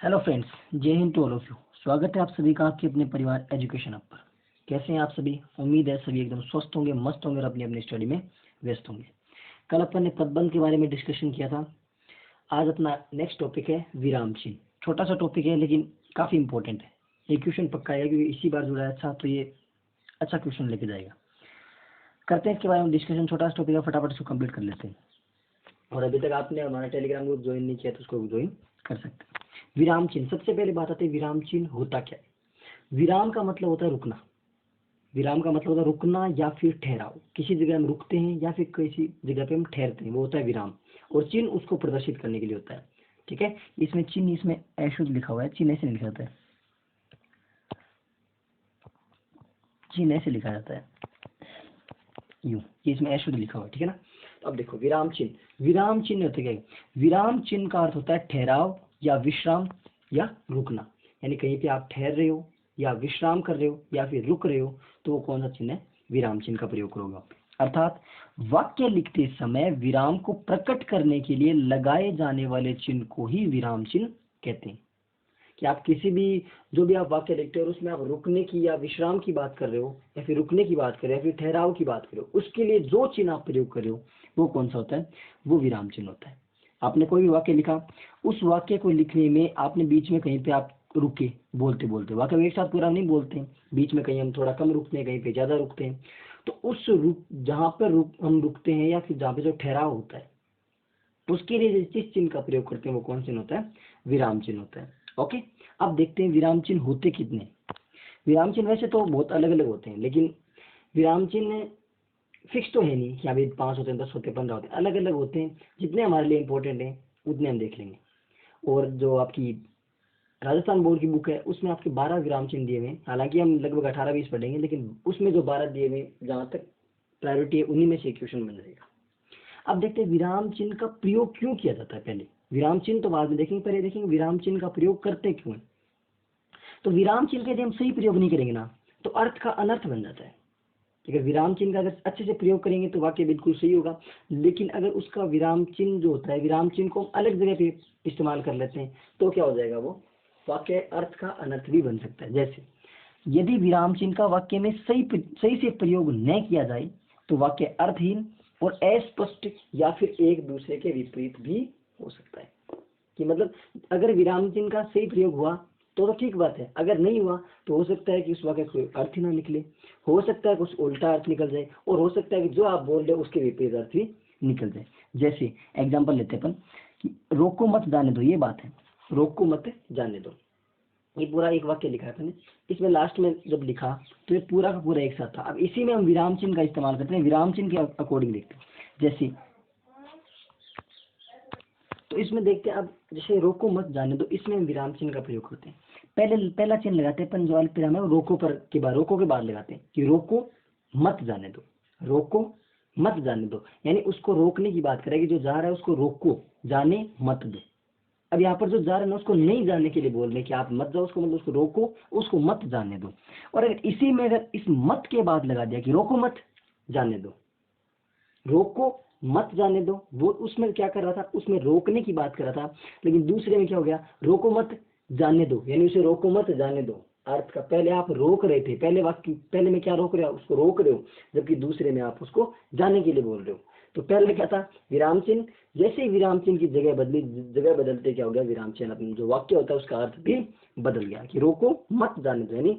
Hello friends, जय हिंद to all of you. स्वागत है आप सभी का आपके अपने परिवार एजुकेशन अप पर। कैसे हैं आप सभी? उम्मीद है सभी एकदम स्वस्थ होंगे, मस्त होंगे और अपनी अपनी स्टडी में व्यस्त होंगे। कल अपन ने पदबंध के बारे में डिस्कशन किया था। आज अपना नेक्स्ट टॉपिक है विराम चिन्ह। छोटा सा टॉपिक है लेकिन काफ़ी इंपॉर्टेंट है। ये क्वेश्चन पक्का है क्योंकि इसी बार जुड़ा है अच्छा, तो ये अच्छा क्वेश्चन लेके जाएगा। करते हैं इसके बारे में डिस्कशन। छोटा सा टॉपिक है, फटाफट इसको कंप्लीट कर लेते हैं। और अभी तक आपने हमारा टेलीग्राम ग्रुप ज्वाइन नहीं किया तो उसको ज्वाइन कर सकते हैं। विराम चिन्ह, सबसे पहले बात आती है विराम चिन्ह होता क्या है। विराम का मतलब होता है रुकना। विराम का मतलब होता है रुकना या फिर ठहराव। किसी जगह हम रुकते हैं या फिर किसी जगह पे हम ठहरते हैं, वो होता है विराम। और चिन्ह उसको प्रदर्शित करने के लिए होता है। ठीक है, इसमें चिन्ह, इसमें अशुद्ध लिखा हुआ है, चिन्ह ऐसे लिखा जाता है, चिन्ह ऐसे लिखा जाता है यूं, ये इसमें अशुद्ध लिखा हुआ है। ठीक है ना। तो अब देखो विराम चिन्ह, विराम चिन्ह होता है क्या? विराम चिन्ह का अर्थ होता है ठहराव या विश्राम या रुकना। यानी कहीं पे आप ठहर रहे हो या विश्राम कर रहे हो या फिर रुक रहे हो, तो वो कौन सा चिन्ह है? विराम चिन्ह का प्रयोग करोगे। अर्थात वाक्य लिखते समय विराम को प्रकट करने के लिए लगाए जाने वाले चिन्ह को ही विराम चिन्ह कहते हैं। कि आप किसी भी, जो भी आप वाक्य लिखते हो उसमें आप रुकने की या विश्राम की बात कर रहे हो या फिर रुकने की बात कर रहे हो या फिर ठहराव की बात कर रहे हो, उसके लिए जो चिन्ह आप प्रयोग कर रहे हो वो कौन सा होता है? वो विराम चिन्ह होता है। आपने कोई भी वाक्य लिखा, उस वाक्य को लिखने में आपने बीच में कहीं पे आप रुके, बोलते बोलते वाक्य एक साथ पूरा नहीं बोलते हैं, बीच में कहीं हम थोड़ा कम रुकते हैं, कहीं पे ज्यादा रुकते हैं। तो उस जहाँ पर हम रुकते हैं या फिर जहाँ पे जो ठहराव होता है, उसके लिए जिस चिन्ह का प्रयोग करते हैं वो कौन चिन्ह होता है? विराम चिन्ह होता है। ओके, अब देखते हैं विराम चिन्ह होते कितने। विराम चिन्ह वैसे तो बहुत अलग अलग होते हैं, लेकिन विराम चिन्ह फिक्स तो है नहीं कि अभी 5 होते हैं, 10 होते हैं, 15 होते हैं, अलग अलग होते हैं। जितने हमारे लिए इंपॉर्टेंट हैं उतने हम देख लेंगे। और जो आपकी राजस्थान बोर्ड की बुक है उसमें आपके 12 विराम चिन्ह दिए हुए हैं। हालांकि हम लगभग 18-20 पढ़ेंगे, लेकिन उसमें जो 12 दिए हुए, जहाँ तक प्रायोरिटी है उन्हीं में से क्वेश्चन बन जाएगा। अब देखते हैं विराम चिन्ह का प्रयोग क्यों किया जाता है। पहले विराम चिन्ह तो बाद में देखेंगे, पहले देखेंगे विराम चिन्ह का प्रयोग करते क्यों है। तो विराम चिन्ह का यदि हम सही प्रयोग नहीं करेंगे ना, तो अर्थ का अनर्थ बन जाता है। ठीक है, विराम चिन्ह का अगर अच्छे से प्रयोग करेंगे तो वाक्य बिल्कुल सही होगा, लेकिन अगर उसका विराम चिन्ह जो होता है, विराम चिन्ह को हम अलग जगह पे इस्तेमाल कर लेते हैं, तो क्या हो जाएगा? वो वाक्य अर्थ का अनर्थ भी बन सकता है। जैसे यदि विराम चिन्ह का वाक्य में सही से प्रयोग न किया जाए तो वाक्य अर्थहीन और अस्पष्ट या फिर एक दूसरे के विपरीत भी हो सकता है। कि मतलब अगर विराम चिन्ह का सही प्रयोग हुआ तो ठीक बात है, अगर नहीं हुआ तो हो सकता है कि उस वाक्य कोई अर्थ ही ना निकले, हो सकता है कुछ उल्टा अर्थ निकल जाए, और हो सकता है कि जो आप बोल रहे हो उसके विपरीत अर्थ भी निकल जाए। जैसे एग्जाम्पल लेते अपन कि रोको मत जाने दो, ये बात है, रोको मत जाने दो, ये पूरा एक वाक्य लिखा है मैंने। इसमें लास्ट में जब लिखा तो ये पूरा का पूरा एक साथ था। अब इसी में हम विराम चिन्ह का इस्तेमाल करते हैं, विराम चिन्ह के अकॉर्डिंग लिखते हैं। जैसे तो इसमें देखते हैं, अब जैसे रोको मत जाने दो, इसमें हम विराम चिन्ह का प्रयोग करते हैं। पहला चिन्ह लगाते हैं अपन, जो अल्पविराम है वो रोको पर के बाद, रोको के बाद लगाते हैं कि रोको मत जाने दो, रोको मत जाने दो, यानी उसको रोकने की बात करेगी, जो जा रहा है उसको रोको, जाने मत दो। अब यहाँ पर जो जा रहे हैं उसको नहीं जाने के लिए बोल रहे कि आप मत जाओ, उसको मतलब उसको रोको, उसको मत जाने दो। और अगर इसी में अगर इस मत के बाद लगा दिया कि रोको मत जाने दो, रोको मत जाने दो, वो उसमें क्या कर रहा था? उसमें रोकने की बात कर रहा था, लेकिन दूसरे में क्या हो गया? रोको मत जाने दो, यानी उसे रोको मत जाने दो। अर्थ का पहले आप रोक रहे थे, पहले वाक्य पहले में क्या रोक रहे हो? उसको रोक रहे हो, जबकि दूसरे में आप उसको जाने के लिए बोल रहे हो। तो पहले क्या था? विराम चिन्ह। जैसे ही विराम चिन्ह की जगह बदली, जगह बदलते क्या हो गया? विराम चिन्ह अपना जो वाक्य होता है उसका अर्थ भी बदल गया कि रोको मत जाने दो, यानी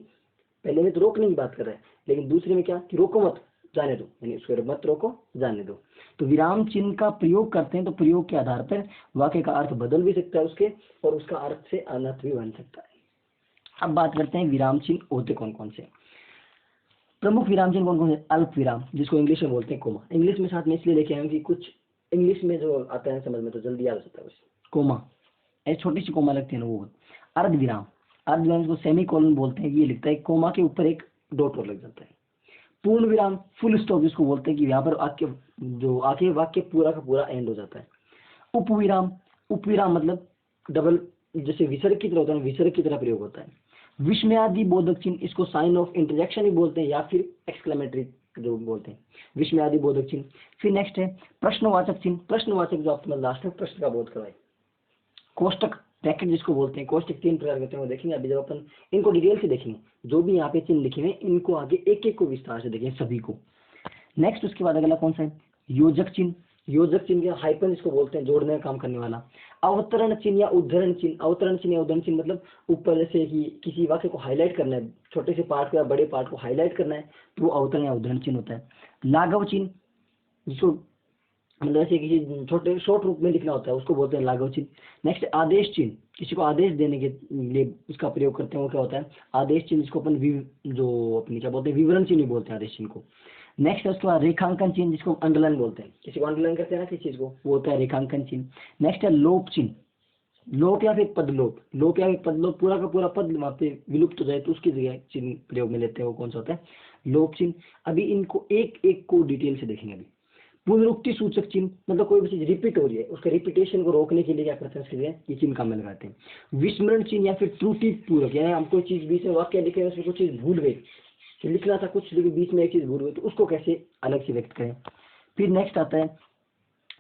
पहले में तो रोकने की बात कर रहा है, लेकिन दूसरे में क्या कि रोको मत जाने दो, यानी उसको मत रोको, जाने दो। तो विराम चिन्ह का प्रयोग करते हैं तो प्रयोग के आधार पर वाक्य का अर्थ बदल भी सकता है उसके, और उसका अर्थ से अनर्थ भी बन सकता है। अब बात करते हैं विराम चिन्ह होते कौन कौन से। प्रमुख विराम चिन्ह कौन कौन से? अल्प विराम, जिसको इंग्लिश में बोलते हैं कोमा। इंग्लिश में साथ में इसलिए लेके आए कि कुछ इंग्लिश में जो आता है समझ में तो जल्दी आ सकता है। कोमा, ऐसी छोटी सी कोमा लगती है ना, वो। अर्ध विराम, अर्ध विराम को सेमी कोलन बोलते हैं, ये लिखता है कोमा के ऊपर एक डॉट और लग जाता है। पूर्ण विराम, फुल स्टॉप जिसको बोलते हैं कि यहाँ पर आके वाक्य पूरा का पूरा एंड हो जाता है। उपविराम, उपविराम मतलब डबल, जैसे विसर्ग की तरह होता है, विसर्ग की तरह प्रयोग होता है। विस्मयादि बोधक चिन्ह, इसको साइन ऑफ इंटरजेक्शन भी बोलते हैं या फिर एक्सक्लेमेटरी जो बोलते हैं, विस्मयादि बोधक चिन्ह। फिर नेक्स्ट है प्रश्नवाचक चिन्ह। प्रश्नवाचक जो आपको लास्ट में प्रश्न का बोध कराए। कोष्टक ब्रैकेट जिसको बोलते हैं, कोष्टक 3 प्रकार के होते हैं, वो देखेंगे अभी जब अपन इनको डिटेल से देखेंगे। जो भी यहाँ पे चिन्ह लिखे हुए इनको आगे एक एक को विस्तार से देखेंगे सभी को। नेक्स्ट उसके बाद अगला कौन सा है, योजक चिन्ह। योजक चिन्ह या हाइपन जिसको बोलते हैं, जोड़ने का काम करने वाला। अवतरण चिन्ह या उद्धरण चिन्ह। अवतरण चिन्ह या उद्धरण चिन्ह मतलब ऊपर जैसे कि किसी वाक्य को हाईलाइट करना है, छोटे से पार्ट को या बड़े पार्ट को हाईलाइट करना है, तो वो अवतरण या उद्धरण चिन्ह होता है। लाघव चिन्ह जिसको मतलब ऐसे किसी छोटे शॉर्ट रूप में लिखना होता है, उसको बोलते हैं लाघव चिन्ह। नेक्स्ट आदेश चिन्ह, किसी को आदेश देने के लिए उसका प्रयोग करते हैं, वो क्या होता है, आदेश चिन्ह, जिसको अपन जो अपनी क्या बोलते हैं, विवरण चिन्ह बोलते हैं आदेश चिन्ह को। नेक्स्ट है उसके बाद रेखांकन चिन्ह, जिसको अंडरलाइन बोलते हैं, किसी को अंडरलाइन करते हैं ना किसी चीज को, वो होता है रेखांकन चिन्ह। नेक्स्ट है लोप चिन्ह, लोप या फिर पदलोप। लोप या फिर पदलोप, पूरा का पूरा पद वहाँ पे विलुप्त हो जाए तो उसकी जगह चिन्ह प्रयोग में लेते हैं, वो कौन सा होता है, लोप चिन्ह। अभी इनको एक एक को डिटेल से देखेंगे। अभी पुनरुक्ति सूचक चिन्ह, मतलब कोई भी चीज रिपीट हो रही है, उसके रिपीटेशन को रोकने के लिए क्या करते हैं, उसके लिए ये चिन्ह काम में लगाते हैं। विस्मरण चिन्ह या फिर त्रुटि पूरक, यानी हम कोई चीज बीच में वाक्य लिखे उसमें कुछ चीज भूल गई, लिखना था कुछ लेकिन बीच में एक चीज भूल गई, तो उसको कैसे अलग से व्यक्त करें। फिर नेक्स्ट आता है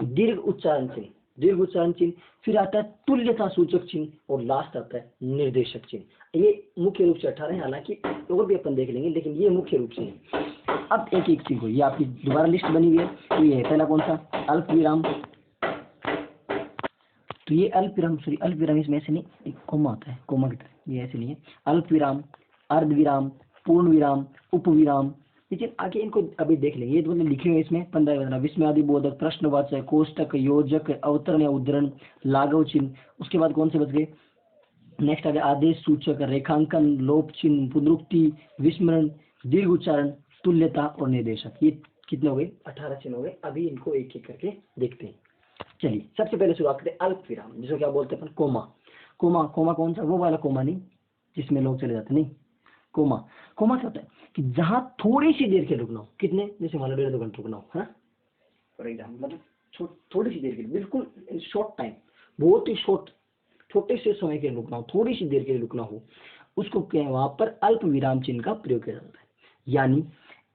दीर्घ उच्चारण चिन्ह, दीर्घ उच्चारण चिन्ह। फिर आता है तुल्यता सूचक चिन्ह और लास्ट आता है निर्देशक चिन्ह। ये मुख्य रूप से 18 है, हालांकि और भी अपन देख लेंगे, लेकिन ये मुख्य रूप से है। अब एक एक चीज को, ये आपकी दोबारा लिस्ट बनी हुई है, तो ये है पहला कौन सा, अल्प विराम। तो ये अल्प विराम, सॉरी अल्प विराम इसमें ऐसे नहीं, एक कोमा होता है, कोमा की तरह, ये ऐसे नहीं है। अल्प विराम, अर्ध विराम, पूर्ण विराम, उप विराम। लेकिन आगे इनको अभी देख लेंगे, ये तो मतलब लिखे हुए इसमें 15 विस्मयादि बोधक, प्रश्नवाचक, कोष्टक, योजक, अवतरण या उद्धरण, लाघव चिन्ह। उसके बाद कौन से बच गए, नेक्स्ट आ गया आदेश सूचक, रेखांकन, लोप चिन्ह, पुनरुक्ति, विस्मरण, दीर्घ उच्चारण, तुल्यता और निर्देशक। ये कितने हो गए, 18 चिन्ह हो गए। अभी इनको एक एक करके देखते हैं। चलिए सबसे पहले शुरुआत करते हैं अल्प विराम, जिसको क्या बोलते हैं अपन, कोमा। कोमा, कोमा कौन सा, वो वाला कोमा नहीं जिसमें लोग चले जाते, नहीं। कोमा, कोमा क्या होता है कि जहां थोड़ी सी देर के रुकना हो, कितने, जैसे मान लो 1.5-2 घंटे रुकना हो, फॉर एग्जाम्पल, मतलब थोड़ी सी देर के लिए, बिल्कुल शॉर्ट टाइम, बहुत ही शॉर्ट, छोटे से समय के लिए रुकना हो, थोड़ी सी देर के लिए रुकना हो, उसको क्या है, वहां पर अल्प विराम चिन्ह का प्रयोग किया जाता है। यानी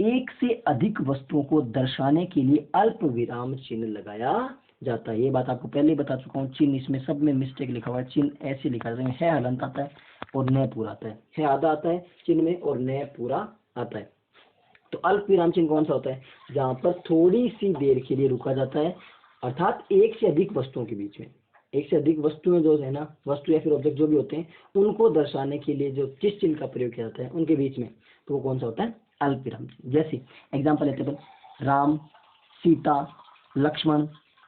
एक से अधिक वस्तुओं को दर्शाने के लिए अल्प विराम चिन्ह लगाया जाता है। ये बात आपको पहले ही बता चुका हूँ। चिन्ह इसमें सब में मिस्टेक लिखा हुआ है, चिन्ह ऐसे लिखा जाता है हलंत आता है और न पूरा आता है आधा आता है चिन्ह में और न पूरा आता है। तो अल्प विराम चिन्ह कौन सा होता है, जहां पर थोड़ी सी देर के लिए रुका जाता है, अर्थात एक से अधिक वस्तुओं के बीच में, एक से अधिक वस्तुएं जो है ना, वस्तु या फिर ऑब्जेक्ट जो भी होते हैं, उनको दर्शाने के लिए जो जिस चिन्ह का प्रयोग किया जाता है उनके बीच में, तो वो कौन सा होता है, अल्प विराम चिन्ह। जैसे एग्जाम्पल लेते हैं, राम, सीता, लक्ष्मण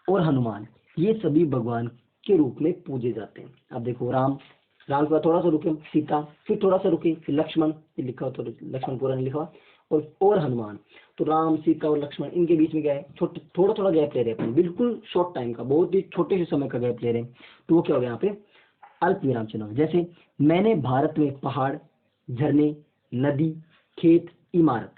और हनुमान, ये सभी भगवान के रूप में पूजे जाते हैं। अब देखो राम, राम के बाद थोड़ा सा रुके, सीता, फिर थोड़ा सा रुके, फिर लक्ष्मण, लिखा हो तो लक्ष्मण पूरा नहीं लिखा हुआ, और हनुमान। तो राम, सीता और लक्ष्मण, इनके बीच में क्या है, थोड़ा थोड़ा गैप ले रहे हैं, बिल्कुल शॉर्ट टाइम का, बहुत ही छोटे से समय का गैप ले रहे हैं, तो वो क्या हो गया यहाँ पे, अल्प विराम चिन्ह। जैसे मैंने भारत में पहाड़, झरने, नदी, खेत, इमारत।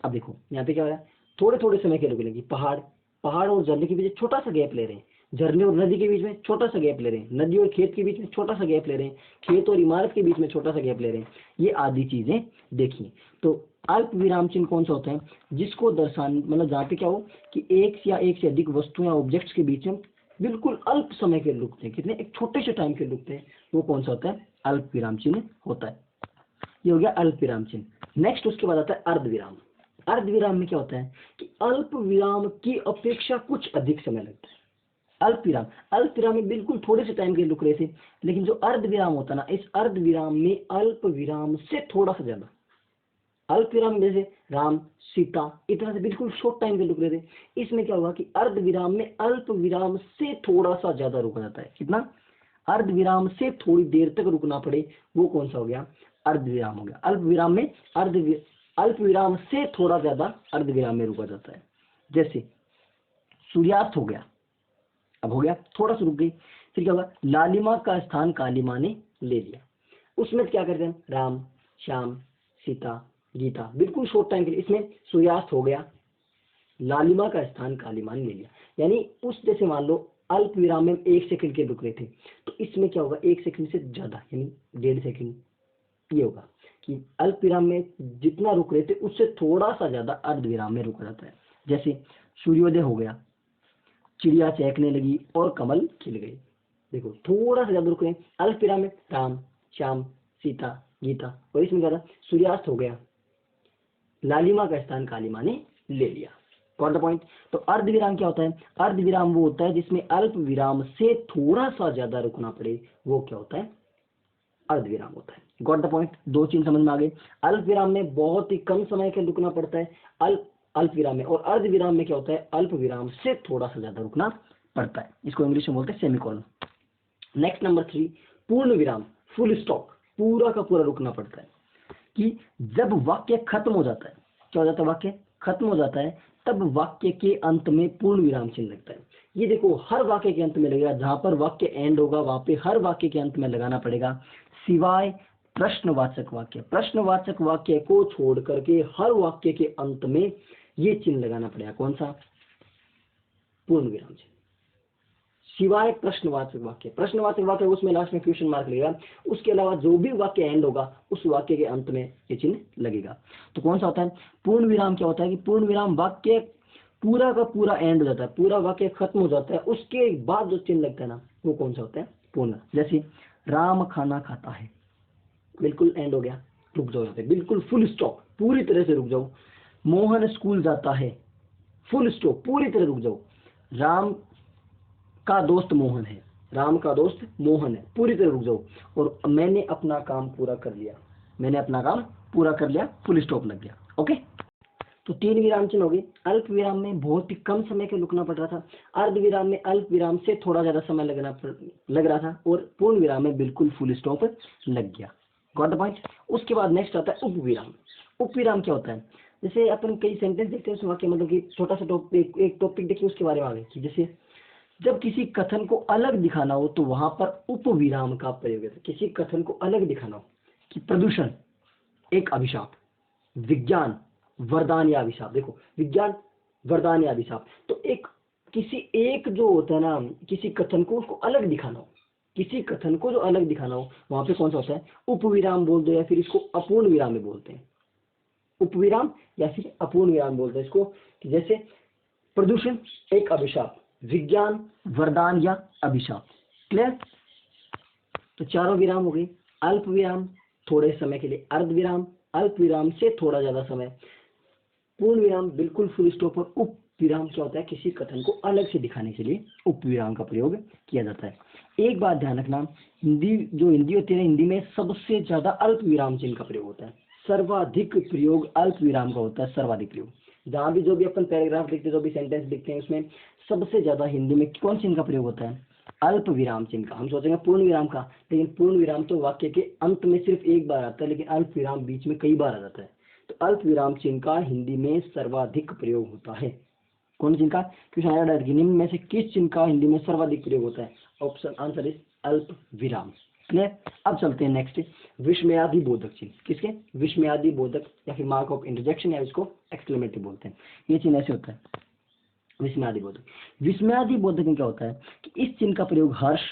अब देखो यहाँ पे क्या हो रहा है, थोड़े थोड़े समय के रुकने की, पहाड़ और झरने के बीच छोटा सा गैप ले रहे हैं, झरने और नदी के बीच में छोटा सा गैप ले रहे हैं, नदी और खेत के बीच में छोटा सा गैप ले रहे हैं, खेत और इमारत के बीच में छोटा सा गैप ले रहे हैं, ये आदि चीजें देखिए। तो अल्प विराम चिन्ह कौन सा होता है, जिसको दर्शाने, मतलब जहाँ पे क्या हो कि एक या एक से अधिक वस्तुओं या ऑब्जेक्ट्स के बीच में बिल्कुल अल्प समय के रुकते हैं, कितने, एक छोटे से टाइम के रुकते हैं, वो कौन सा होता है, अल्प विराम चिन्ह होता है। ये हो गया अल्प विराम चिन्ह। नेक्स्ट उसके बाद आता है अर्ध विराम। अर्ध विराम में क्या होता है कि अल्प विराम की अपेक्षा कुछ अधिक समय लगता है। अल्प विराम में बिल्कुल थोड़े से टाइम के रुक रहे थे, लेकिन जो अर्ध विराम होता है ना, इस अर्ध विराम में अल्प विराम से थोड़ा सा ज्यादा, अल्प विराम जैसे राम, सीता, इतना से बिल्कुल शॉर्ट टाइम के रुक रहे थे, इसमें क्या होगा कि अर्ध विराम में अल्प विराम से थोड़ा सा ज्यादा रुका जाता है। कितना, अर्ध विराम से थोड़ी देर तक रुकना पड़े, वो कौन सा हो गया, अर्ध विराम हो गया। अल्प विराम में अल्प विराम से थोड़ा ज्यादा अर्ध विराम में रुका जाता है। जैसे सूर्यास्त हो गया, अब हो गया, थोड़ा सा रुक गई, फिर क्या होगा, लालिमा का स्थान कालिमा ने ले लिया। उसमें क्या करते हैं, राम, श्याम, सीता, गीता, बिल्कुल शॉर्ट टाइम के लिए, इसमें सूर्यास्त हो गया, लालिमा का स्थान कालिमा ने ले लिया। यानी उस जैसे मान लो अल्प विराम में 1 सेकंड के रुक रहे थे, तो इसमें क्या होगा, 1 सेकंड से ज्यादा, यानी 1.5 सेकंड, ये होगा कि अल्प विराम में जितना रुक रहे थे उससे थोड़ा सा ज्यादा अर्ध विराम में रुका जाता है। जैसे सूर्योदय हो गया, चिड़िया चहकने लगी और कमल खिल गए, देखो थोड़ा सा ज्यादा रुक रहे हैं, अल्प विराम में राम, श्याम, सीता, गीता, और इसमें क्या था, सूर्यास्त हो गया, लालिमा का स्थान कालिमा ने ले लिया। Got the point. तो अर्ध विराम क्या होता है, अर्ध विराम वो होता है जिसमें अल्प विराम से थोड़ा सा ज्यादा रुकना पड़े, वो क्या होता है, अर्ध विराम होता है। गॉट द पॉइंट, दो चीज समझ में आ गई। अल्प विराम में बहुत ही कम समय के रुकना पड़ता है अल्प विराम में, और अर्ध विराम में क्या होता है, अल्प विराम से थोड़ा सा ज्यादा रुकना पड़ता है। इसको इंग्लिश में बोलते हैं सेमीकोलन। नेक्स्ट नंबर 3, पूर्ण विराम, फुल स्टॉप, पूरा का पूरा रुकना पड़ता है। कि जब वाक्य खत्म हो जाता है, क्या हो जाता है, वाक्य खत्म हो जाता है, तब वाक्य के अंत में पूर्ण विराम चिन्ह लगता है। ये देखो हर वाक्य के अंत में लगेगा, जहां पर वाक्य एंड होगा वहां पे हर वाक्य के अंत में लगाना पड़ेगा, सिवाय प्रश्नवाचक वाक्य। प्रश्नवाचक वाक्य को छोड़ करके हर वाक्य के अंत में ये चिन्ह लगाना पड़ेगा। कौन सा, पूर्ण विराम चिन्ह, सिवाय प्रश्नवाचक वाक्य। प्रश्नवाचक वाक्य उसमें लास्ट में क्वेश्चन मार्क लगेगा, उसके अलावा जो भी वाक्य एंड होगा उस वाक्य के अंत में ये चिन्ह लगेगा। तो कौन सा होता है, पूर्ण विराम। क्या होता है कि पूर्ण विराम वाक्य पूरा का पूरा एंड हो जाता है, पूरा वाक्य खत्म हो जाता है, उसके बाद जो चिन्ह लगता है ना, वो कौन सा होता है, पूर्ण। जैसे राम खाना खाता है, बिल्कुल एंड हो गया, रुक जाओ यहाँ पे, बिल्कुल फुल स्टॉप, पूरी तरह से रुक जाओ। मोहन स्कूल जाता है, फुल स्टॉप, पूरी तरह रुक जाओ। राम का दोस्त मोहन है, राम का दोस्त मोहन है, पूरी तरह रुक जाओ। और मैंने अपना काम पूरा कर लिया, मैंने अपना काम पूरा कर लिया, फुल स्टॉप लग गया। ओके, तो 3 विराम चिन्ह हो गए। अल्प विराम में बहुत ही कम समय के रुकना पड़ रहा था, अर्ध विराम में अल्प विराम से थोड़ा ज्यादा समय लग रहा था, और पूर्ण विराम में बिल्कुल फुल स्टॉप लग गया। Got the point. उसके बाद नेक्स्ट आता है उप विराम। उप विराम क्या होता है, जैसे अपन कई सेंटेंस देखते हैं, उस वाक्य मतलब कि छोटा सा टॉपिक, एक टॉपिक देखिए उसके बारे में आगे, कि जैसे जब किसी कथन को अलग दिखाना हो तो वहां पर उप विराम का प्रयोग है। किसी कथन को अलग दिखाना हो, कि प्रदूषण एक अभिशाप, विज्ञान वरदान या अभिशाप। देखो विज्ञान वरदान या अभिशाप, तो एक किसी एक जो होता है ना, किसी कथन को उसको अलग दिखाना हो, किसी कथन को जो अलग दिखाना हो, वहां पे कौन सा होता है, उप विराम बोल दो, या फिर इसको अपूर्ण विराम में बोलते हैं, उप विराम या फिर अपूर्ण विराम बोलते हैं इसको। कि जैसे प्रदूषण एक अभिशाप, विज्ञान वरदान या अभिशाप। क्लियर। तो चारों विराम हो गई। अल्प विराम थोड़े समय के लिए, अर्ध विराम अल्प विराम से थोड़ा ज्यादा समय, पूर्ण विराम बिल्कुल फुल स्टॉप, और उप विराम क्या होता है, किसी कथन को अलग से दिखाने के लिए उप विराम का प्रयोग किया जाता है। एक बात ध्यान रखना, हिंदी होती है, हिंदी में सबसे ज्यादा अल्प विराम चिन्ह का प्रयोग होता है, सर्वाधिक प्रयोग अल्प विराम का होता है, सर्वाधिक प्रयोग। जहाँ भी जो भी अपन पैराग्राफ लिखते हैं, जो भी सेंटेंस लिखते हैं, उसमें सबसे ज्यादा हिंदी में कौन चिन्ह का प्रयोग होता है, अल्प विराम चिन्ह का। हम सोचेंगे पूर्ण विराम का, लेकिन पूर्ण विराम तो वाक्य के अंत में सिर्फ एक बार आता है, लेकिन अल्प विराम बीच में कई बार आ जाता है। तो अल्प विराम चिन्ह का हिंदी में सर्वाधिक प्रयोग होता है। कौन चिन्ह का, क्वेश्चन आया डायरेक्ट, निम्न में से किस चिन्ह का हिंदी में सर्वाधिक प्रयोग होता है, ऑप्शन आंसर इज अल्प विराम। क्लियर। अब चलते हैं नेक्स्ट, विस्मयादि बोधक चिन्ह। किसके, विस्मयादि बोधक या फिर मार्क ऑफ इंटरजेक्शन, या इसको एक्सक्लेमेटिव बोलते हैं। ये चिन्ह ऐसे होता है, विस्मयादि बोधक। विस्मयादि बोधक में क्या होता है कि इस चिन्ह का प्रयोग हर्ष,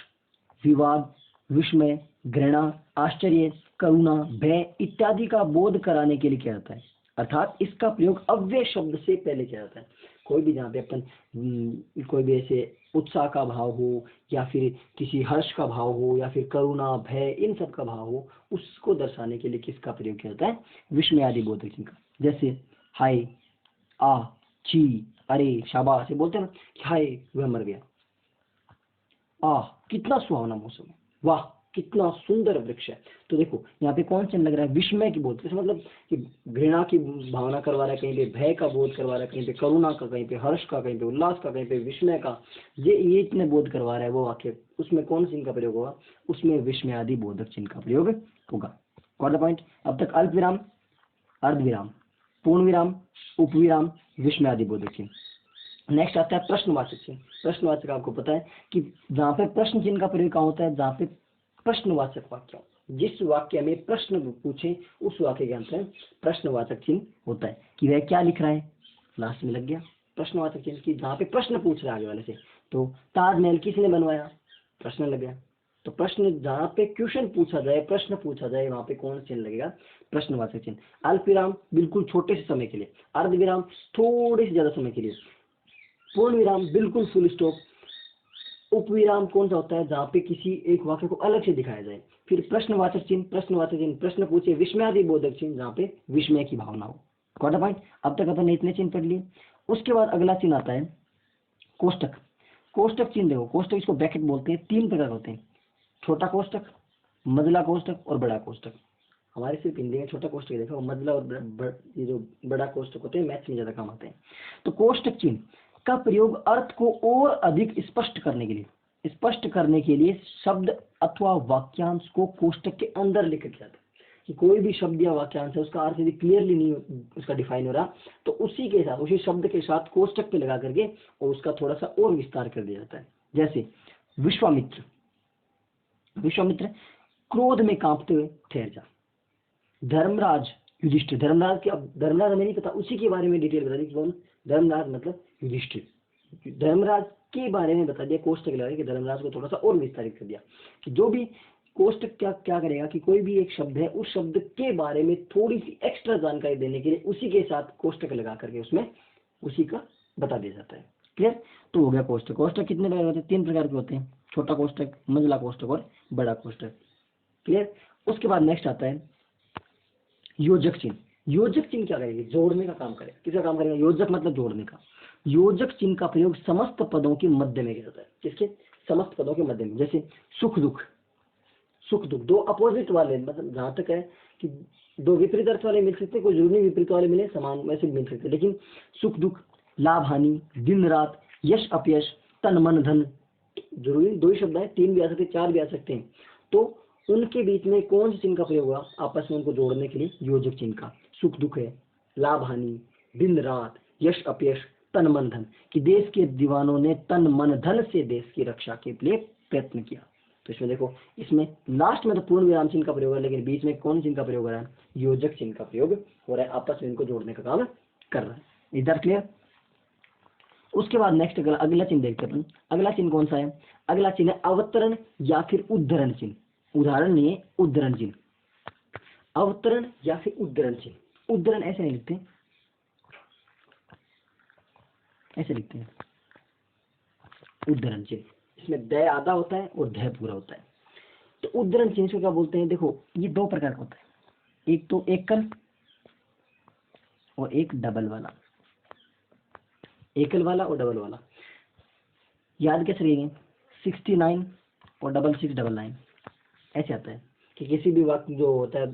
विवाद, विस्मय, घृणा, आश्चर्य, करुणा, भय इत्यादि का बोध कराने के लिए किया जाता है। अर्थात इसका प्रयोग अव्यय शब्द से पहले किया जाता है। कोई भी जहाँ पे अपन कोई भी ऐसे उत्साह का भाव हो, या फिर किसी हर्ष का भाव हो, या फिर करुणा, भय, इन सब का भाव हो, उसको दर्शाने के लिए किसका प्रयोग किया जाता है, विस्मयादि बोधक चिन्ह का। जैसे हाय, आ, छी, अरे, शाबाश, ये बोलते हैं ना कि हाय वह मर गया, आह कितना सुहावना मौसम है, वाह कितना सुंदर वृक्ष है। तो देखो यहाँ पे कौन चिन्ह लग रहा है, विस्मय की बोध, मतलब कि घृणा की भावना करवा रहा है, कहीं पे भय का बोध करवा रहा है, कहीं पे करुणा का, कहीं पे हर्ष का, कहीं पे उल्लास का, कहीं पे विस्मय का, ये इतने बोध करवा रहा है वो वाक्य, उसमें कौन चिन्ह का प्रयोग होगा, उसमें विस्मयादि बोधक चिन्ह का प्रयोग होगा। Got the point. अब तक अल्प विराम, अर्ध विराम, पूर्ण विराम, उप विराम, विस्मयादि बोधक चिन्ह। नेक्स्ट आता है प्रश्नवाचक चिन्ह। प्रश्नवाचक आपको पता है कि जहाँ पे प्रश्न चिन्ह का प्रयोग कहाँ होता है, जहाँ पे प्रश्नवाचक वाक्य, जिस वाक्य में प्रश्न पूछे उस वाक्य के अंत में प्रश्नवाचक चिन्ह होता है। कि वह क्या लिख रहा है, लास्ट में लग गया प्रश्नवाचक चिन्ह। की जहाँ पे प्रश्न पूछ रहा है आगे वाले से, तो ताजमहल किसने बनवाया, प्रश्न लग गया। तो प्रश्न जहाँ पे क्वेश्चन पूछा जाए, प्रश्न पूछा जाए, वहां पे कौन चिन्ह लगेगा, प्रश्नवाचक चिन्ह। अल्प विराम बिल्कुल छोटे से समय के लिए, अर्ध विराम थोड़े से ज्यादा समय के लिए, पूर्ण विराम बिल्कुल फुल स्टॉप, उपविराम कौन सा होता है, जहाँ पे किसी एक वाक्य को अलग से दिखाया जाए। फिर प्रश्नवाचक चिन्ह, प्रश्न पूछे, विस्मयादि बोधक चिन्ह, जहाँ पे विस्मय की भावना हो। Got a point. अब तक अपन ने इतने चिन्ह पढ़ लिए। उसके बाद अगला चिन्ह आता है कोष्टक। कोष्टक चिन्ह देखो, कोष्टक इसको ब्रैकेट बोलते हैं। 3 प्रकार होते हैं, छोटा कोष्टक, मझला कोष्टक और बड़ा कोष्टक। हमारे सिर्फ हिंदी में छोटा कोष्टक देखो, मझला और ये जो बड़ा कोष्टक होते हैं मैथ्स में ज्यादा काम आते हैं। तो कोष्टक चिन्ह का प्रयोग अर्थ को और अधिक स्पष्ट करने के लिए शब्द अथवा वाक्यांश को कोष्टक के अंदर लिखा जाता है। कि कोई भी शब्द या वाक्यांश है, उसका अर्थ यदि क्लियरली नहीं उसका डिफाइन हो रहा, तो उसी के साथ, उसी शब्द के साथ कोष्टक पे लगा करके और उसका थोड़ा सा और विस्तार कर दिया जाता है। जैसे विश्वामित्र, क्रोध में कांपते हुए ठहर जा। धर्मराज युधिष्ठिर, धर्मराज हमें नहीं पता, उसी के बारे में डिटेल बता दी। कौन? धर्मराज मतलब युधिष्ठिर। धर्मराज के बारे में बता दिया, कोष्टक लगा कि धर्मराज को थोड़ा सा और विस्तारित कर दिया। कि जो भी कोष्टक क्या करेगा कि कोई भी एक शब्द है, उस शब्द के बारे में थोड़ी सी एक्स्ट्रा जानकारी देने के लिए उसी के साथ कोष्टक लगा करके उसमें उसी का बता दिया जाता है। क्लियर? तो हो गया कोष्टक। कोष्टक कितने प्रकार होते हैं? 3 प्रकार के होते हैं, छोटा कोष्टक, मझला कोष्टक और बड़ा कोष्टक। क्लियर? उसके बाद नेक्स्ट आता है योजक चिन्ह। योजक चिन्ह क्या करेगी? जोड़ने का काम करेगा। किसका काम करेगा? योजक मतलब जोड़ने का। योजक चिन्ह का प्रयोग समस्त पदों के मध्य में किया जाता है। किसके? समस्त पदों के मध्य में। जैसे सुख दुख, दो अपोजिट वाले, मतलब जहां तक है कि दो विपरीत अर्थ वाले मिल सकते हैं, कोई जरूरी विपरीत वाले मिले, समान वैसे मिल सकते हैं, लेकिन सुख दुख, लाभ हानि, दिन रात, यश अपयश, तन मन धन, जरूरी 2 ही शब्द है, 3 भी आ सकते हैं, 4 भी आ सकते हैं। तो उनके बीच में कौन से चिन्ह का प्रयोग हुआ आपस में उनको जोड़ने के लिए? योजक चिन्ह का। सुख दुख है, लाभ हानि, दिन रात, यश अपयश, तन मन धन, कि देश के दीवानों ने तन मन धन से देश की रक्षा के लिए प्रयत्न किया। तो इसमें देखो, इसमें लास्ट में तो पूर्ण विराम चिन्ह का प्रयोग है, लेकिन बीच में कौन चिन्ह का प्रयोग हो रहा है? योजक चिन्ह का प्रयोग हो रहा है, आपस में इनको जोड़ने का काम कर रहा है। इधर क्लियर? उसके बाद नेक्स्ट अगला चिन्ह देखते हैं। अगला चिन्ह कौन सा है? अगला चिन्ह है अवतरण या फिर उद्धरण चिन्ह। उदाहरण नहीं है, उद्धरण चिन्ह। अवतरण या फिर उद्धरण चिन्ह। उद्धरण ऐसे नहीं लिखते, ऐसे लिखते हैं उद्धरण चिन्ह। इसमें द आधा होता है और ध पूरा होता है। तो उद्धरण चिन्ह को क्या बोलते हैं? देखो, ये 2 प्रकार का होता है, एक तो एकल और एक डबल वाला। एकल वाला और डबल वाला याद कैसे रहेंगे? 69 और 6699 ऐसे आता है कि किसी भी वाक्य जो होता है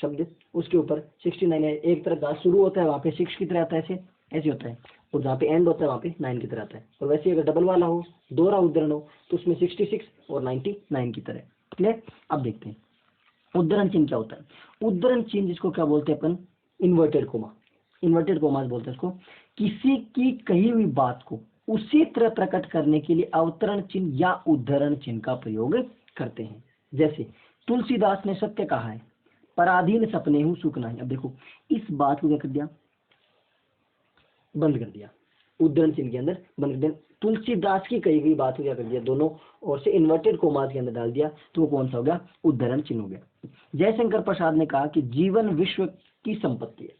शब्द, उसके ऊपर 69 है, एक तरफ जहाँ शुरू होता है वहाँ पे 6 की तरह आता है, ऐसे होता है, और जहाँ पे एंड होता है वहाँ पे 9 की तरह आता है। और वैसे अगर डबल वाला हो, दोहरा उद्धरण हो, तो उसमें 66 और 99 की तरह। क्लियर? अब देखते हैं उद्धरण चिन्ह क्या होता है। उद्धरण चिन्ह जिसको क्या बोलते हैं अपन? Inverted comma. इन्वर्टेड कोमास बोलते हैं इसको। किसी की कही हुई बात को उसी तरह प्रकट करने के लिए अवतरण चिन्ह या उद्धरण चिन्ह का प्रयोग करते हैं। जैसे तुलसीदास ने सत्य कहा है, पराधीन सपने हूं सुख नहीं। अब देखो, इस बात को क्या कर दिया? बंद कर दिया, उद्धरण चिन्ह के अंदर बंद कर दिया। तुलसीदास की कही गई बात को क्या कर दिया? दोनों ओर से इन्वर्टेड कोमास के अंदर डाल दिया, तो वो कौन सा हो गया? उद्धरण चिन्ह हो गया। जयशंकर प्रसाद ने कहा कि जीवन विश्व की संपत्ति है।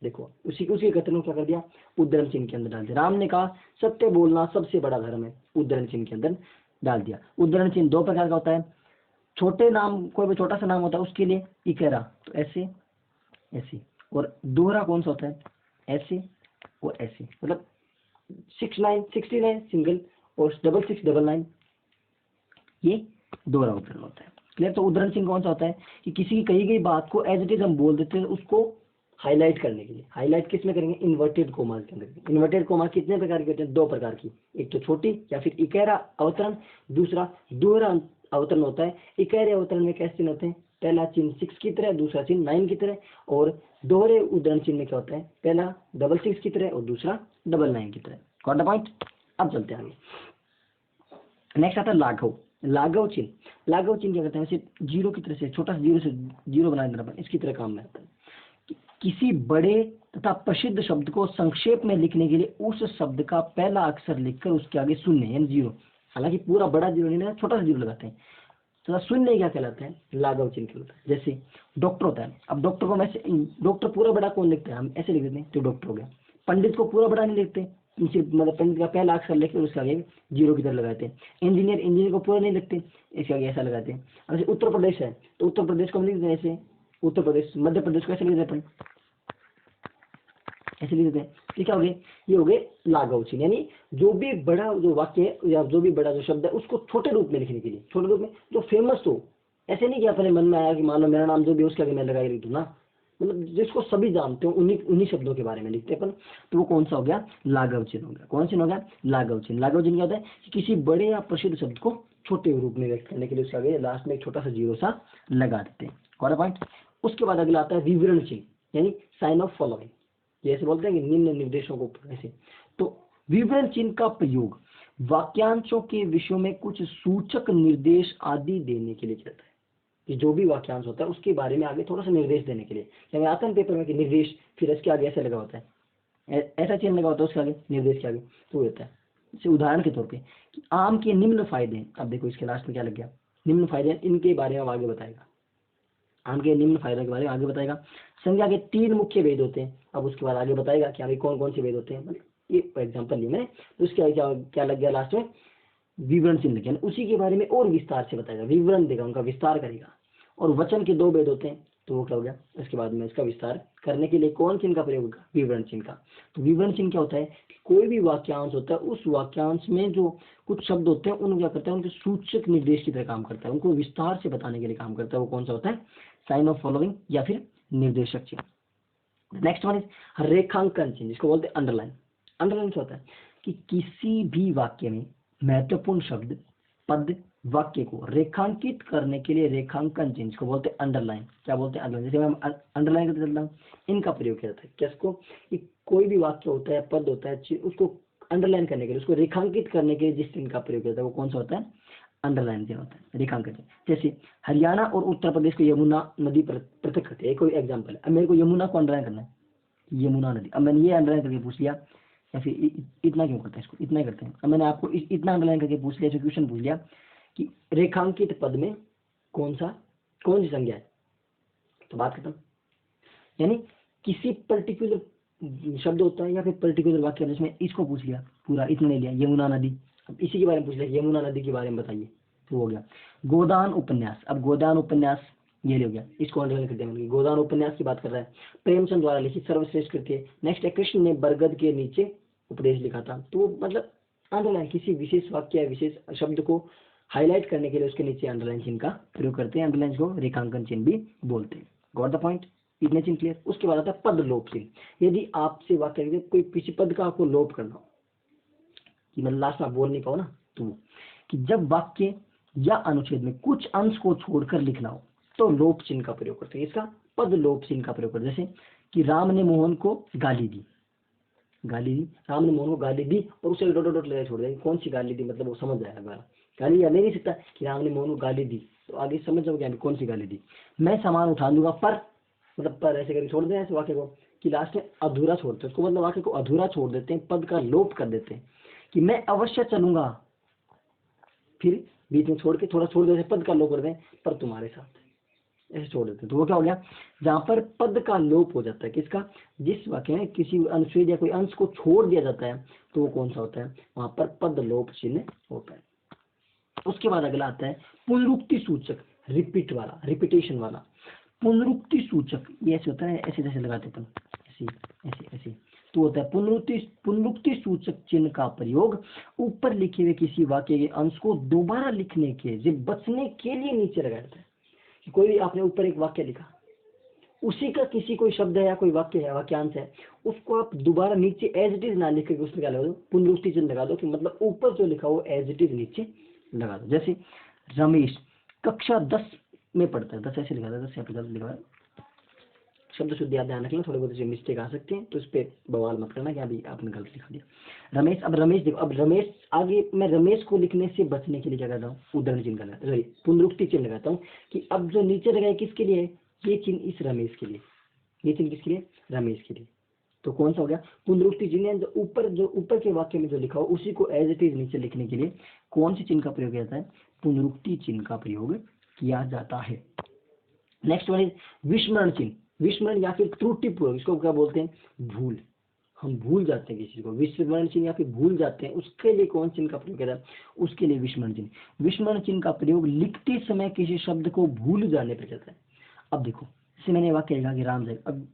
देखो, उसी कथन को क्या कर दिया? उद्धरण चिन्ह के अंदर डाल दिया। राम ने कहा सत्य बोलना सबसे बड़ा धर्म है, उद्धरण चिन्ह के अंदर डाल दिया। उद्धरण चिन्ह 2 प्रकार का होता है। छोटे नाम, कोई भी छोटा सा नाम होता है उसके लिए इकेरा, तो ऐसे ऐसे, और दोहरा कौन सा होता है? ऐसे और ऐसे, मतलब 69 सिंगल और 6699 ये दोहरा उद्धरण होता है। क्लियर? तो उद्धरण चिन्ह कौन सा होता है? कि किसी की कही गई बात को एज इट इज हम बोल देते हैं, उसको हाईलाइट करने के लिए। हाईलाइट किस में करेंगे? इन्वर्टेड कोमास के अंदर। इन्वर्टेड कोमा कितने प्रकार के होते हैं? 2 प्रकार की, एक तो छोटी या फिर इकेरा अवतरण, दूसरा दोहरा अवतरण होता है। इकेरे अवतरण में कैसे चिन्ह होते हैं? पहला चिन्ह 6 की तरह, दूसरा चिन्ह 9 की तरह, और दोहरे उद्धरण चिन्ह में क्या होता है? पहला 66 की तरह और दूसरा 99 की तरह। Got the point? अब चलते हैं आगे। नेक्स्ट आता है लाघव। लाघव चिन्ह। लाघव चिन्ह क्या करते हैं? वैसे जीरो की तरह से, छोटा सा जीरो से जीरो बना देना, इसकी तरह काम में आता है। किसी बड़े तथा प्रसिद्ध शब्द को संक्षेप में लिखने के लिए उस शब्द का पहला अक्षर लिखकर उसके आगे शून्य यानी जीरो, हालांकि पूरा बड़ा जीरो नहीं ना, छोटा सा जीरो लगाते हैं, तो शून्य क्या कहलाता है? लाघव चिन्ह कहलाता है। जैसे डॉक्टर होता है, अब डॉक्टर को हम ऐसे, डॉक्टर पूरा बड़ा कौन लिखते हैं? हम ऐसे लिख देते हैं तो डॉक्टर हो गया। पंडित को पूरा बड़ा नहीं लिखते, मतलब पेंसिल का पहला अक्षर लेके उसके आगे जीरो की तरह लगाते हैं। इंजीनियर को पूरा नहीं लिखते, इसके आगे ऐसा लगाते हैं। अब जैसे उत्तर प्रदेश है तो उत्तर प्रदेश को हम लिख देते हैं ऐसे, उत्तर प्रदेश। मध्य प्रदेश को ऐसे लिख देते हैं, ऐसे लिख देते हैं। तो क्या हो गए, ये हो गए लाघव चिन्ह, यानी जो भी बड़ा जो वाक्य है या जो भी बड़ा जो शब्द है उसको छोटे रूप में लिखने के लिए, छोटे रूप में जो फेमस हो। ऐसे नहीं कि अपने मन में आया कि मान लो मेरा नाम जो भी उसके आगे मैं लगा लिख दूँ ना, मतलब जिसको सभी जानते हो उन्हीं शब्दों के बारे में लिखते हैं अपन, तो वो कौन सा हो गया, लाघव चिन्ह हो गया। कौन चिन्ह हो गया, लाघव चिन्ह। लाघव चिन्ह क्या होता है कि किसी बड़े या प्रसिद्ध शब्द को छोटे रूप में व्यक्त करने के लिए उसके आगे लास्ट में एक छोटा सा जीरो सा लगा देते हैं। कौन पॉइंट। उसके बाद अगला आता है विवरण चिन्ह, यानी साइन ऑफ फॉलोइंग, जैसे बोलते हैं कि निम्न निर्देशों को ऐसे। तो विवरण चिन्ह का प्रयोग वाक्यांशों के विषयों में कुछ सूचक निर्देश आदि देने के लिए चलता है, कि जो भी वाक्यांश होता है उसके बारे में आगे थोड़ा सा निर्देश देने के लिए। जब आता है पेपर में कि निर्देश, फिर इसके आगे ऐसा लगा होता है, ऐसा चिन्ह लगा होता है उसके आगे निर्देश के आगे, तो होता है। जैसे उदाहरण के तौर पे कि आम के निम्न फायदे, अब देखो इसके लास्ट में क्या लग गया, निम्न फायदे, इनके बारे में आगे बताएगा, आम के निम्न फायदे के बारे में आगे बताएगा। संज्ञा के 3 मुख्य भेद होते हैं, अब उसके बाद आगे बताएगा कि अभी कौन कौन से भेद होते हैं। मतलब ये एग्जाम्पल ली मैंने, तो उसके आगे क्या लग गया लास्ट में, विवरण चिन्ह लग गया। उसी के बारे में और विस्तार से बताएगा, विवरण देगा, उनका विस्तार करेगा। और वचन के 2 भेद होते हैं, तो वो क्या हो गया, उसके बाद में इसका विस्तार करने के लिए कौन चिन्ह का प्रयोग होगा, विवरण चिन्ह का। तो विवरण चिन्ह क्या होता है कि कोई भी वाक्यांश होता है, उस वाक्यांश में जो कुछ शब्द होते हैं उनको क्या करता है, उनके सूचक निर्देश की तरह काम करता है, उनको विस्तार से बताने के लिए काम करता है। वो कौन सा होता है, साइन ऑफ फॉलोइंग या फिर निर्देशक चिन्ह। नेक्स्ट वन इज रेखांकन चिन्ह, जिसको बोलते हैं अंडरलाइन। अंडरलाइन क्या होता है कि किसी भी वाक्य में महत्वपूर्ण शब्द, पद, वाक्य को रेखांकित करने के लिए रेखांकन चिन्ह, जिसको बोलते हैं अंडरलाइन। क्या बोलते हैं, अंडरलाइन। जैसे मैं अंडरलाइन करते चलता हूँ, इनका प्रयोग किया जाता है। किसको, कि कोई भी वाक्य होता है, पद होता है, उसको अंडरलाइन करने के लिए, उसको रेखांकित करने के लिए जिस चिन्ह का प्रयोग किया जाता है वो कौन सा होता है, अंडरलाइन चिन्ह होता है, रेखांकन चिन्ह। जैसे हरियाणा और उत्तर प्रदेश को यमुना नदी पृथक करती है, कोई एग्जाम्पल है। अब मेरे को यमुना को अंडरलाइन करना है, यमुना नदी। अब मैंने ये अंडरलाइन करके पूछ लिया, या फिर इतना क्यों करते हैं, इसको इतना ही करते हैं। अब मैंने आपको इतना अंडरलाइन करके पूछ लिया, क्वेश्चन पूछ लिया कि रेखांकित पद में कौन सी संज्ञा है, तो बात खत्म। यानी किसी पर्टिकुलर शब्द होता है या फिर पर्टिकुलर वाक्य, जिसमें इसको पूछ लिया पूरा, इतना ले लिया, यमुना नदी। अब इसी के बारे में पूछ लिया, यमुना नदी के बारे में बताइए, तो हो गया। गोदान उपन्यास, अब गोदान उपन्यास ये ले हो गया, इसको अंडरलाइन कर दिया। गोदान उपन्यास की बात कर रहा है, प्रेमचंद द्वारा लिखित सर्वश्रेष्ठ कृति है। नेक्स्ट है कृष्ण ने बरगद के नीचे उपदेश लिखा था, तो मतलब अंडरलाइन किसी विशेष वाक्य या विशेष शब्द को हाईलाइट करने के लिए उसके नीचे अंडरलाइन चिन्ह का प्रयोग करते हैं। अंडरलाइन को रेखांकन चिन्ह भी बोलते हैं। गॉट द पॉइंट, इतने चिन्ह क्लियर। उसके बाद आता है पद लोप चिन्ह। यदि आपसे वाक्य कोई किसी पद का आपको लोप करना हो, कि मतलब लास्ट में आप बोल नहीं पाओ ना, तो कि जब वाक्य या अनुच्छेद में कुछ अंश को छोड़कर लिखना हो तो लोप चिन्ह का प्रयोग करते हैं। इसका पद लोप चिन्ह का प्रयोग करते हैं। जैसे कि राम ने मोहन को गाली दी, राम ने मोहन को गाली दी, और उसे डॉट डॉट लगा छोड़ दिया, कौन सी गाली दी, मतलब वो समझ जाएगा गाली या नहीं सकता कि राम ने मोहन को गाली दी, तो आगे समझ जाओगे कौन सी गाली दी। मैं सामान उठा लूंगा पर, मतलब पर ऐसे करके छोड़ दें ऐसे वाक्य को, कि लास्ट में अधूरा छोड़ते हैं उसको, मतलब वाक्य को अधूरा छोड़ देते हैं, पद का लोप कर देते हैं। कि मैं अवश्य चलूंगा, फिर बीच में छोड़ के थोड़ा छोड़ देते, पद का लोप कर दें, पर तुम्हारे साथ, ऐसे छोड़ देते हैं। तो वो क्या हो गया, जहां पर पद का लोप हो जाता है, किसका, जिस वाक्य में किसी अनुच्छेद या कोई अंश को छोड़ दिया जाता है, तो वो कौन सा होता है, वहां पर पद लोप चिन्ह होता है। उसके बाद अगला आता है पुनरुक्ति सूचक, रिपीट वाला, रिपीटेशन वाला। पुनरुक्ति सूचक ये ऐसे होता है, ऐसे जैसे लगाते अपन, ऐसे ऐसे ऐसे, तो होता है पुनरुक्ति सूचक चिन्ह का प्रयोग ऊपर लिखे हुए किसी वाक्य के अंश को दोबारा लिखने के बचने के लिए नीचे लगाया जाता है। कोई भी आपने ऊपर एक वाक्य लिखा, उसी का किसी कोई शब्द है या कोई वाक्य है, वाक्यांश है, उसको आप दोबारा नीचे एज इट इज ना लिख करके उसमें क्या लगा दो, पुनरुक्ति चिन्ह लगा दो, कि मतलब ऊपर जो लिखा हो एज इट इज नीचे लगा दो। जैसे रमेश कक्षा 10 में पढ़ता है, 10 ऐसे लिखा था, 10 यहाँ पे गलत लिखा है, शब्द शुद्ध याद ध्यान रखना, थोड़े बहुत मिस्टेक आ सकते हैं, तो इस पे बवाल मत करना कि अभी आपने गलत लिखा दिया। रमेश, अब रमेश देखो, अब रमेश आगे मैं रमेश को लिखने से बचने के लिए क्या करता हूँ, उद्धरण चिन्ह लगाता हूँ, पुनरुक्ति चिन्ह लगाता हूँ, कि अब जो नीचे लगाए किसके लिए, ये चिन्ह इस रमेश के लिए, ये चिन्ह किसके लिए, रमेश के लिए। तो कौन सा हो गया, पुनरुक्ति चिन्ह। जो ऊपर के वाक्य में जो लिखा हो उसी को एज इट इज नीचे लिखने के लिए कौन सी चिन्ह का प्रयोग किया जाता है, पुनरुक्ति चिन्ह का प्रयोग किया जाता है। नेक्स्ट वन इज विस्मरण चिन्ह, विस्मरण या फिर त्रुटिपूर्वक, इसको क्या बोलते हैं, भूल। हम भूल जाते हैं किसी चीज को, विस्मरण चिन्ह या फिर भूल जाते हैं, उसके लिए कौन चिन्ह का प्रयोग किया जाता है? उसके लिए विस्मरण चिन्ह। विस्मरण चिन्ह का प्रयोग लिखते समय किसी शब्द को भूल जाने पर करता है। अब देखो, जैसे मैंने वाक्य लिखा कि राम जाएगा, अब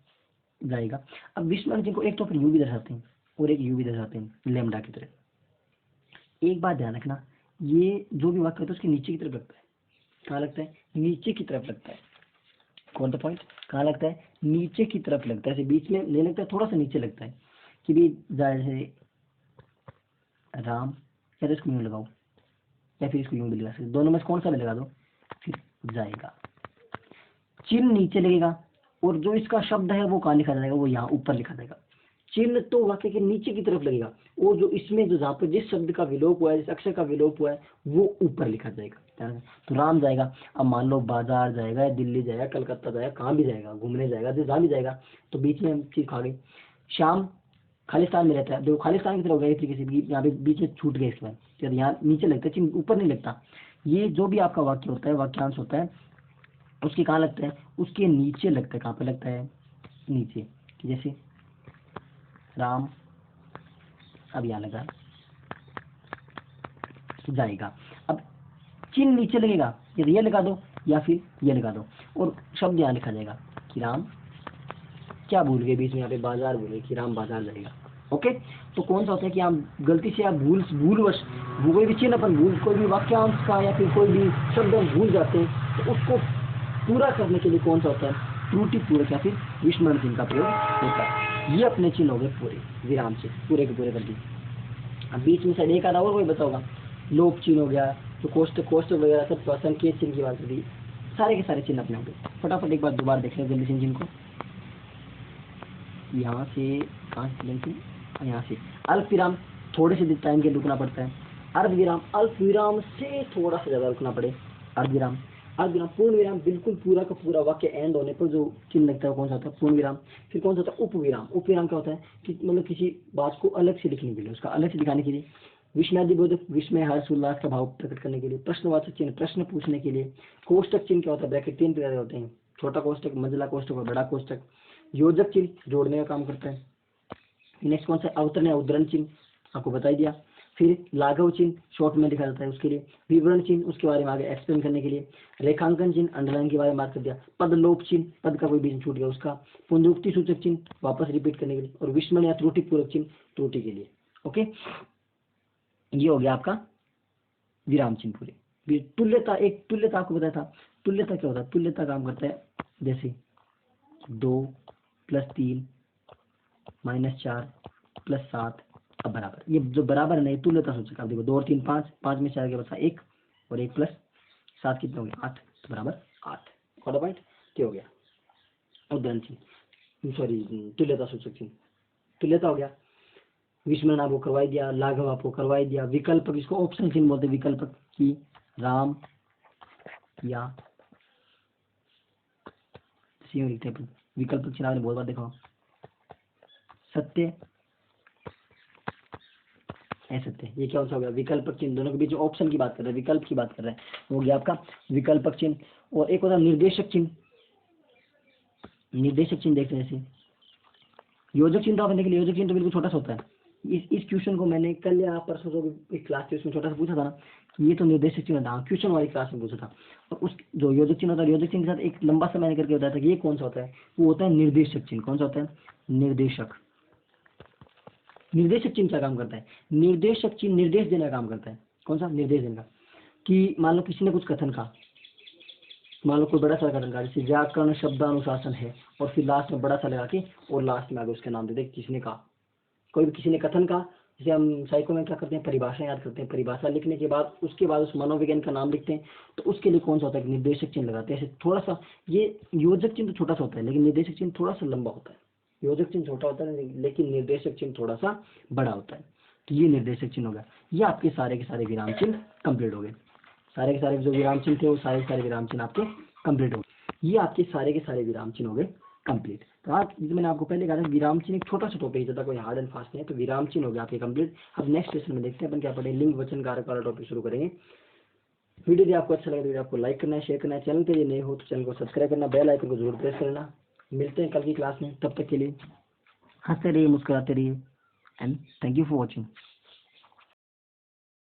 जाएगा, अब विस्मरण चिन्ह को एक तो फिर यू भी दर्शाते हैं और एक यू भी दर्शाते हैं लैम्डा की तरह। एक बात ध्यान रखना, ये जो भी वाक्य होता है उसके नीचे की तरफ लगता है। कहाँ लगता है? नीचे की तरफ लगता है। कौन सा पॉइंट? कहाँ लगता है? नीचे की तरफ लगता है, ऐसे बीच में नहीं लगता है, थोड़ा सा नीचे लगता है कि भी जाहिर है राम, या तो इसको यूं लगाओ या फिर इसको यूं भी लगा सकते, दोनों में से कौन सा भी लगा दो, फिर जाएगा। चिन्ह नीचे लगेगा और जो इसका शब्द है वो कहाँ लिखा जाएगा? वो यहाँ ऊपर लिखा जाएगा। चिन्ह तो वाक्य के नीचे की तरफ लगेगा और जो इसमें जो जहाँ पर जिस शब्द का विलोप हुआ है, जिस अक्षर का विलोप हुआ है, वो ऊपर लिखा जाएगा। तो राम जाएगा, अब मान लो बाजार जाएगा, दिल्ली जाएगा, कलकत्ता जाएगा, कहाँ भी जाएगा, घूमने जाएगा, जहाँ भी जाएगा, तो बीच में चीज खा गई। श्याम खालिस्तान में रहता है, देखो खालिस्तान की तरफ गए तरीके से, यहाँ पे बीच में छूट गए इसके बाद, यहाँ नीचे लगता है चिन्ह, ऊपर नहीं लगता। ये जो भी आपका वाक्य होता है, वाक्यांश होता है, उसके कहाँ लगता है? उसके नीचे लगता है। कहाँ पे लगता है? नीचे। जैसे राम, अब यहाँ लगा जाएगा, अब चिन्ह नीचे लगेगा, ये लगा दो या फिर ये लगा दो और शब्द यहाँ लिखा जाएगा कि राम क्या भूल गए, बीच में यहाँ पे बाजार भूल गए कि राम बाजार जाएगा। ओके, तो कौन सा होता है कि आप गलती से आप भूलवश कोई भी चिन्ह अपन भूल, कोई भी वाक्यांश का या फिर कोई भी शब्द हम भूल जाते हैं, तो उसको पूरा करने के लिए कौन सा होता है? त्रुटि पूरक या फिर विस्मरण चिन्ह का प्रयोग होता है। ये अपने चिन्ह हो गए पूरे विराम चिन्ह, पूरे के पूरे कर दिए। अब बीच में शायद एक आधा और कोई बताओगा, लोप चिन्ह हो गया, तो कोष्ठ वगैरह सब संकेत चिन्ह की बात होती, सारे के सारे चिन्ह अपने होंगे। फटाफट एक बार दोबारा देख लें जल्दी से चिन्ह को। यहाँ से कहाँ से, यहाँ से अल्प विराम थोड़े से टाइम के रुकना पड़ता है, अर्ध विराम, अल्प विराम से थोड़ा सा ज्यादा रुकना पड़े, अर्ध विराम, अर्ध विराम, पूर्ण विराम, बिल्कुल पूरा का पूरा वाक्य एंड होने पर जो चिन्ह लगता है कौन सा होता है? पूर्ण विराम। फिर कौन सा होता है? उप विराम। उप विराम क्या होता है कि मतलब किसी बात को अलग से लिखने के लिए, उसका अलग से दिखाने के लिए। विस्मयादिबोधक, विस्मय, हर्ष, उल्लास का भाव प्रकट करने के लिए। प्रश्नवाचक चिन्ह, प्रश्न पूछने के लिए। कोष्टक चिन्ह क्या होता है? ब्रैकेट 3 प्रकार होते हैं, छोटा कोष्टक, मंझला कोष्टक और बड़ा कोष्टक। योजक चिन्ह जोड़ने का काम करता है। नेक्स्ट कौन सा? अवतरण या उद्धरण चिन्ह, आपको बता ही दिया। फिर लाघव चिन्ह शॉर्ट में लिखा जाता है उसके लिए। विवरण चिन्ह उसके बारे में आगे एक्सप्लेन करने के लिए। रेखांकन चिन्ह अंडरलाइन के बारे में बात कर दिया। पद लोप चिन्ह, पद का कोई बीच छूट गया उसका। पुनरुक्ति सूचक चिन्ह वापस रिपीट करने के लिए। और विस्मरण या त्रुटि पूरक चिन्ह त्रुटि के लिए। ओके, ये हो गया आपका विराम चिन्ह पूरे। तुल्यता, एक तुल्यता आपको बताया था, तुल्यता क्या होता है? तुल्यता काम करता है जैसे 2 + 3 - 4 + 7 अब बराबर, ये जो बराबर नहीं तुल्यता सूचक। आप देखो 2 और 3 5, 5 में 4 के बचा 1 और 1 + 7 कितना हो गया? 8, तो बराबर 8। कौन पॉइंट क्या हो गया? उद्धरण चिन्ह, सॉरी तुल्यता सूचक चिन्ह, तुल्यता हो गया। विस्मरण आपको करवाई दिया, लाघव आपको करवाई दिया। विकल्पक, इसको ऑप्शन चिन्ह बोलते हैं, विकल्पक की राम या लिखते हैं। विकल्पक चिन्ह आपने बहुत बार देखा, सत्य असत्य, ये क्या हो गया? विकल्पक चिन्ह। दोनों के बीच ऑप्शन की बात कर रहे हैं, विकल्प की बात कर रहे हैं, हो गया आपका विकल्पक चिन्ह। और एक होता है निर्देशक चिन्ह। निर्देशक चिन्ह देखते हैं जैसे योजक चिन्ह, तो आपने देखिए योजक चिन्ह तो बिल्कुल छोटा सा होता है। इस क्वेश्चन को मैंने कल या परसों जो एक क्लास थी उसमें छोटा सा पूछा था ना कि ये तो निर्देशक चिन्ह था, क्वेश्चन वाली क्लास में पूछा था। और उस जो योजक चिन्ह होता है, योजक चिन्ह के साथ एक लंबा सा मैंने करके बताया था कि ये कौन सा होता है? वो होता है निर्देशक चिन्ह। कौन सा होता है? निर्देशक। निर्देशक चिन्ह क्या काम करता है? निर्देशक चिन्ह निर्देश देने का काम करता है। कौन सा? निर्देश देने का। कि मान लो किसी ने कुछ कथन कहा, मान लो कोई बड़ा सा कथन कहा, जैसे व्याकरण शब्दानुशासन है, और फिर लास्ट में बड़ा सा लगा के और लास्ट में आगे उसका नाम दे दे किसने कहा। कोई भी किसी ने कथन कहा, जैसे हम साइको में क्या करते हैं? परिभाषा याद करते हैं। परिभाषा लिखने के बाद उसके बाद उस मनोविज्ञान का नाम लिखते हैं, तो उसके लिए कौन सा होता है? निर्देशक चिन्ह लगाते हैं। ऐसे थोड़ा सा ये योजक चिन्ह तो छोटा सा होता है, लेकिन निर्देशक चिन्ह थोड़ा सा लंबा होता है। योजक चिन्ह छोटा होता है लेकिन निर्देशक चिन्ह थोड़ा सा बड़ा होता है। तो ये निर्देशक चिन्ह हो गया। ये आपके सारे के सारे विराम चिन्ह कंप्लीट हो गए। सारे के सारे जो विराम चिन्ह थे वो सारे के सारे विराम चिन्ह आपके कंप्लीट हो गए। ये आपके सारे के सारे विराम चिन्ह हो गए कंप्लीट। तो आप, मैंने आपको पहले कहा था विराम चिन्ह एक छोटा सा टॉपिक है, ज्यादा कोई हार्ड एंड फास्ट नहीं है। तो विराम चिन्ह हो गया आपके कंप्लीट। अब नेक्स्ट सेशन में देखते हैं अपन क्या पढ़े, लिंग वचन कारक वाला टॉपिक शुरू करेंगे। वीडियो यदि आपको अच्छा लगे तो आपको लाइक करना है, शेयर करना है। चैनल पे ये नए हो तो चैनल को सब्सक्राइब करना, बेल आइकन को जरूर प्रेस करना। मिलते हैं कल की क्लास में, तब तक के लिए हंसते रहिए, मुस्कुराते रहिए, and thank you for watching.